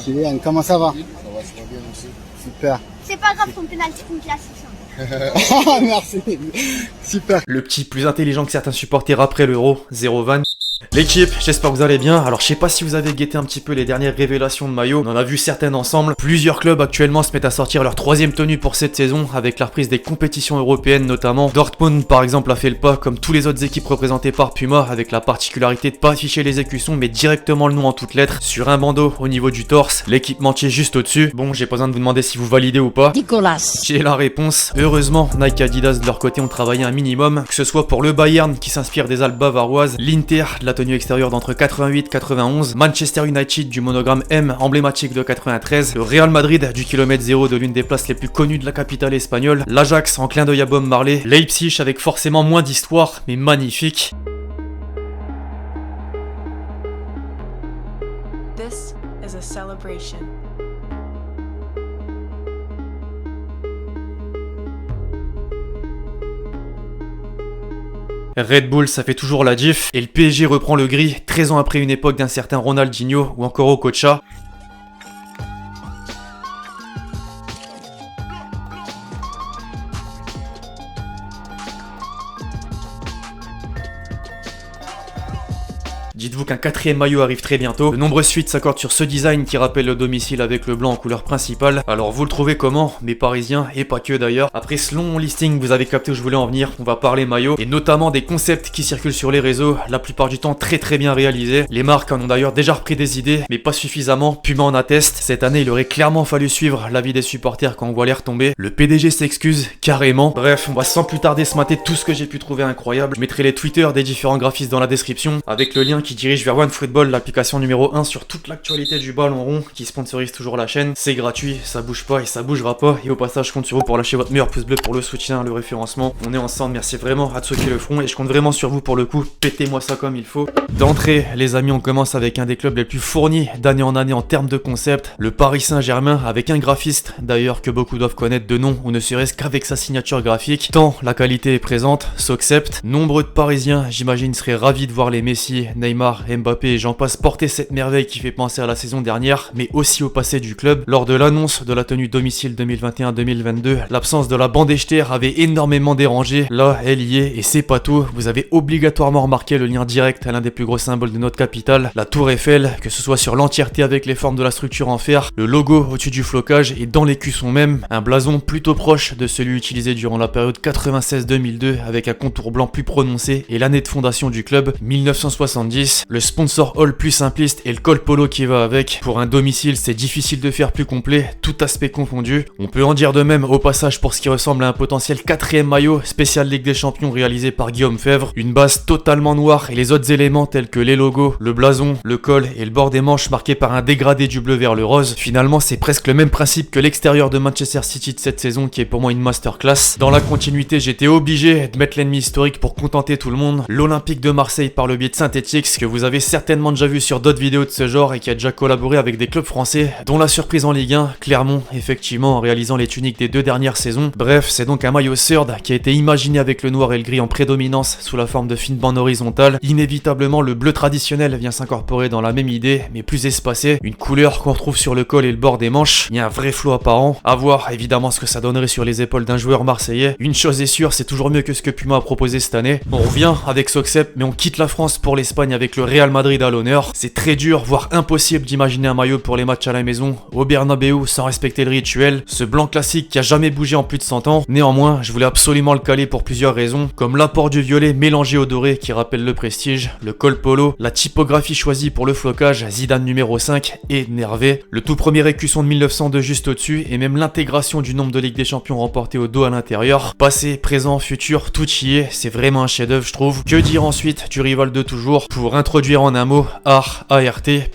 Kylian, comment ça va? Ça va bien aussi. Super. C'est pas grave ton penalty contre la Suisse. Ah, merci. Super. Le petit plus intelligent que certains supporters après l'Euro, 0 van. L'équipe, j'espère que vous allez bien. Alors je sais pas si vous avez guetté un petit peu les dernières révélations de maillots, on en a vu certaines ensemble. Plusieurs clubs actuellement se mettent à sortir leur troisième tenue pour cette saison, avec la reprise des compétitions européennes notamment. Dortmund par exemple a fait le pas, comme tous les autres équipes représentées par Puma, avec la particularité de pas afficher les écussons mais directement le nom en toutes lettres sur un bandeau au niveau du torse, l'équipementier juste au-dessus. Bon, j'ai pas besoin de vous demander si vous validez ou pas. Nicolas. J'ai la réponse. Heureusement, Nike et Adidas de leur côté ont travaillé un minimum, que ce soit pour le Bayern qui s'inspire des Alpes bavaroises, l'Inter de la tenue extérieure d'entre 88 et 91, Manchester United du monogramme M emblématique de 93, le Real Madrid du kilomètre 0 de l'une des places les plus connues de la capitale espagnole, l'Ajax en clin d'œil à Bob Marley, Leipzig avec forcément moins d'histoire mais magnifique. This is a celebration. Red Bull, ça fait toujours la diff, et le PSG reprend le gris 13 ans après une époque d'un certain Ronaldinho ou encore Okocha. Dites-vous qu'un quatrième maillot arrive très bientôt. De nombreuses suites s'accordent sur ce design qui rappelle le domicile avec le blanc en couleur principale. Alors vous le trouvez comment, mes parisiens, et pas que d'ailleurs. Après ce long listing, vous avez capté où je voulais en venir, on va parler maillot, et notamment des concepts qui circulent sur les réseaux, la plupart du temps très bien réalisés. Les marques en ont d'ailleurs déjà repris des idées, mais pas suffisamment, Puma en atteste. Cette année, il aurait clairement fallu suivre l'avis des supporters quand on voit l'air tomber. Le PDG s'excuse, carrément. Bref, on va sans plus tarder se mater tout ce que j'ai pu trouver incroyable. Je mettrai les Twitter des différents graphistes dans la description, avec le lien qui dirige vers OneFootball, l'application numéro 1 sur toute l'actualité du ballon rond, qui sponsorise toujours la chaîne. C'est gratuit, ça bouge pas et ça bougera pas. Et au passage, je compte sur vous pour lâcher votre meilleur pouce bleu pour le soutien, le référencement. On est ensemble, merci vraiment à ceux qui le feront et je compte vraiment sur vous pour le coup. Pétez-moi ça comme il faut. D'entrée, les amis, on commence avec un des clubs les plus fournis d'année en année en termes de concept, le Paris Saint-Germain, avec un graphiste d'ailleurs que beaucoup doivent connaître de nom ou ne serait-ce qu'avec sa signature graphique. Tant la qualité est présente, s'accepte. Nombreux de Parisiens, j'imagine, seraient ravis de voir les Messi, Neymar, Mbappé et j'en passe porter cette merveille qui fait penser à la saison dernière, mais aussi au passé du club. Lors de l'annonce de la tenue domicile 2021-2022, l'absence de la bande Echter avait énormément dérangé. Là, elle y est, et c'est pas tout. Vous avez obligatoirement remarqué le lien direct à l'un des plus gros symboles de notre capitale, la Tour Eiffel, que ce soit sur l'entièreté avec les formes de la structure en fer, le logo au-dessus du flocage et dans l'écusson même, un blason plutôt proche de celui utilisé durant la période 96-2002 avec un contour blanc plus prononcé et l'année de fondation du club, 1970. Le sponsor All plus simpliste et le col polo qui va avec. Pour un domicile, c'est difficile de faire plus complet, tout aspect confondu. On peut en dire de même au passage pour ce qui ressemble à un potentiel quatrième maillot spécial Ligue des Champions réalisé par Guillaume Fèvre. Une base totalement noire et les autres éléments tels que les logos, le blason, le col et le bord des manches marqués par un dégradé du bleu vers le rose. Finalement, c'est presque le même principe que l'extérieur de Manchester City de cette saison qui est pour moi une masterclass. Dans la continuité, j'étais obligé de mettre l'ennemi historique pour contenter tout le monde. L'Olympique de Marseille par le biais de Synthetix, que vous avez certainement déjà vu sur d'autres vidéos de ce genre et qui a déjà collaboré avec des clubs français, dont la surprise en Ligue 1, Clermont, effectivement en réalisant les tuniques des 2 dernières saisons. Bref, c'est donc un maillot third qui a été imaginé avec le noir et le gris en prédominance sous la forme de fines bandes horizontales. Inévitablement, le bleu traditionnel vient s'incorporer dans la même idée, mais plus espacé, une couleur qu'on retrouve sur le col et le bord des manches. Il y a un vrai flow apparent. À voir évidemment ce que ça donnerait sur les épaules d'un joueur marseillais. Une chose est sûre, c'est toujours mieux que ce que Puma a proposé cette année. On revient avec Soxep, mais on quitte la France pour l'Espagne avec le Real Madrid à l'honneur. C'est très dur, voire impossible d'imaginer un maillot pour les matchs à la maison, au Bernabéu, sans respecter le rituel. Ce blanc classique qui a jamais bougé en plus de 100 ans. Néanmoins, je voulais absolument le caler pour plusieurs raisons, comme l'apport du violet mélangé au doré qui rappelle le prestige, le col polo, la typographie choisie pour le flocage, Zidane numéro 5, énervé, le tout premier écusson de 1902 juste au-dessus, et même l'intégration du nombre de Ligue des Champions remportées au dos à l'intérieur. Passé, présent, futur, tout y est, c'est vraiment un chef-d'œuvre je trouve. Que dire ensuite du rival de toujours, pour introduire en un mot, ART,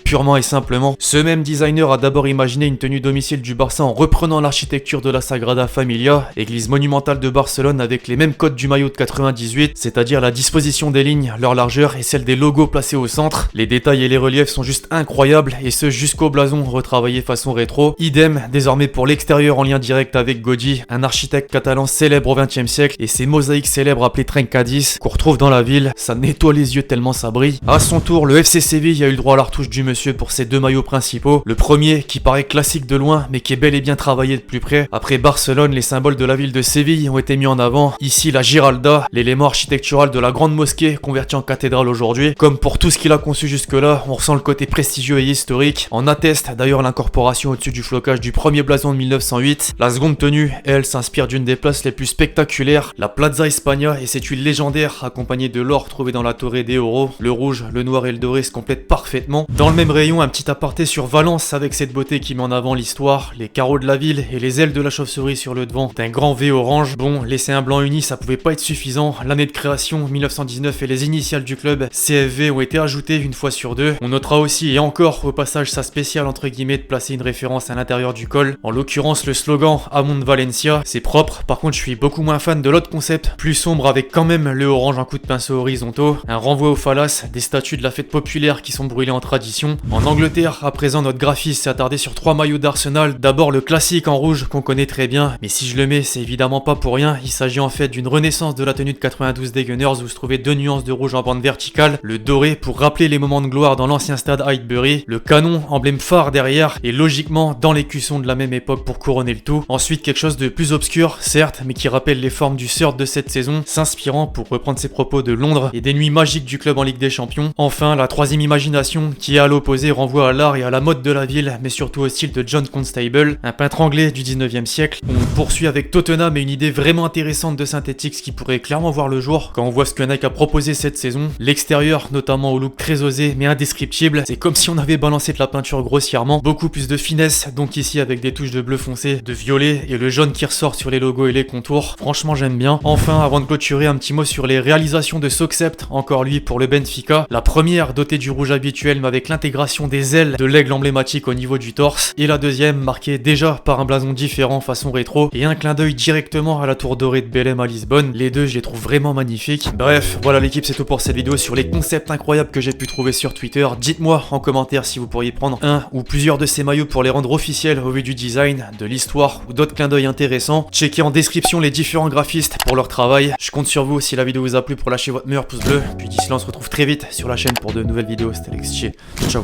purement et simplement. Ce même designer a d'abord imaginé une tenue domicile du Barça en reprenant l'architecture de la Sagrada Familia, église monumentale de Barcelone avec les mêmes codes du maillot de 98, c'est-à-dire la disposition des lignes, leur largeur et celle des logos placés au centre. Les détails et les reliefs sont juste incroyables et ce jusqu'au blason retravaillé façon rétro. Idem désormais pour l'extérieur en lien direct avec Gaudí, un architecte catalan célèbre au XXe siècle et ses mosaïques célèbres appelées Trencadis qu'on retrouve dans la ville. Ça nettoie les yeux tellement ça brille. À son son tour, le FC Séville a eu le droit à la retouche du monsieur pour ses deux maillots principaux. Le premier qui paraît classique de loin mais qui est bel et bien travaillé de plus près. Après Barcelone, les symboles de la ville de Séville ont été mis en avant. Ici la Giralda, l'élément architectural de la grande mosquée convertie en cathédrale aujourd'hui. Comme pour tout ce qu'il a conçu jusque-là, on ressent le côté prestigieux et historique. En atteste d'ailleurs l'incorporation au-dessus du flocage du premier blason de 1908. La seconde tenue, elle, s'inspire d'une des places les plus spectaculaires, la Plaza España, et cette huile légendaire accompagnée de l'or trouvé dans la Torre de Oro. Le rouge, le noir et le doré se complètent parfaitement. Dans le même rayon, un petit aparté sur Valence avec cette beauté qui met en avant l'histoire, les carreaux de la ville et les ailes de la chauve-souris sur le devant d'un grand V orange. Bon, laisser un blanc uni, ça pouvait pas être suffisant. L'année de création, 1919, et les initiales du club, CFV, ont été ajoutées une fois sur deux. On notera aussi et encore au passage sa spéciale entre guillemets de placer une référence à l'intérieur du col. En l'occurrence le slogan Amont Valencia, c'est propre. Par contre je suis beaucoup moins fan de l'autre concept, plus sombre avec quand même le orange en coup de pinceau horizontaux, un renvoi aux phalanges, des statues de la fête populaire qui sont brûlées en tradition. En Angleterre, à présent notre graphiste s'est attardé sur 3 maillots d'Arsenal. D'abord le classique en rouge qu'on connaît très bien, mais si je le mets c'est évidemment pas pour rien, il s'agit en fait d'une renaissance de la tenue de 92 des Gunners où se trouvaient 2 nuances de rouge en bande verticale, le doré pour rappeler les moments de gloire dans l'ancien stade Highbury, le canon, emblème phare derrière, et logiquement dans l'écusson de la même époque pour couronner le tout. Ensuite quelque chose de plus obscur, certes, mais qui rappelle les formes du surf de cette saison, s'inspirant, pour reprendre ses propos, de Londres et des nuits magiques du club en Ligue des Champions. Enfin, la troisième imagination, qui à l'opposé renvoie à l'art et à la mode de la ville, mais surtout au style de John Constable, un peintre anglais du 19e siècle. On poursuit avec Tottenham et une idée vraiment intéressante de Synthetix qui pourrait clairement voir le jour quand on voit ce que Nike a proposé cette saison. L'extérieur, notamment au look très osé mais indescriptible, c'est comme si on avait balancé de la peinture grossièrement, beaucoup plus de finesse, donc ici avec des touches de bleu foncé, de violet et le jaune qui ressort sur les logos et les contours. Franchement j'aime bien. Enfin, avant de clôturer, un petit mot sur les réalisations de Soccept, encore lui pour le Benfica. La première dotée du rouge habituel mais avec l'intégration des ailes de l'aigle emblématique au niveau du torse, et la deuxième marquée déjà par un blason différent façon rétro et un clin d'œil directement à la tour dorée de Belém à Lisbonne. Les deux je les trouve vraiment magnifiques. Bref, voilà l'équipe, c'est tout pour cette vidéo sur les concepts incroyables que j'ai pu trouver sur Twitter. Dites-moi en commentaire si vous pourriez prendre un ou plusieurs de ces maillots pour les rendre officiels au vu du design, de l'histoire ou d'autres clins d'œil intéressants. Checkez en description les différents graphistes pour leur travail. Je compte sur vous si la vidéo vous a plu pour lâcher votre meilleur pouce bleu. Puis d'ici là on se retrouve très vite sur la chaîne pour de nouvelles vidéos. C'était Alex Chier. Ciao.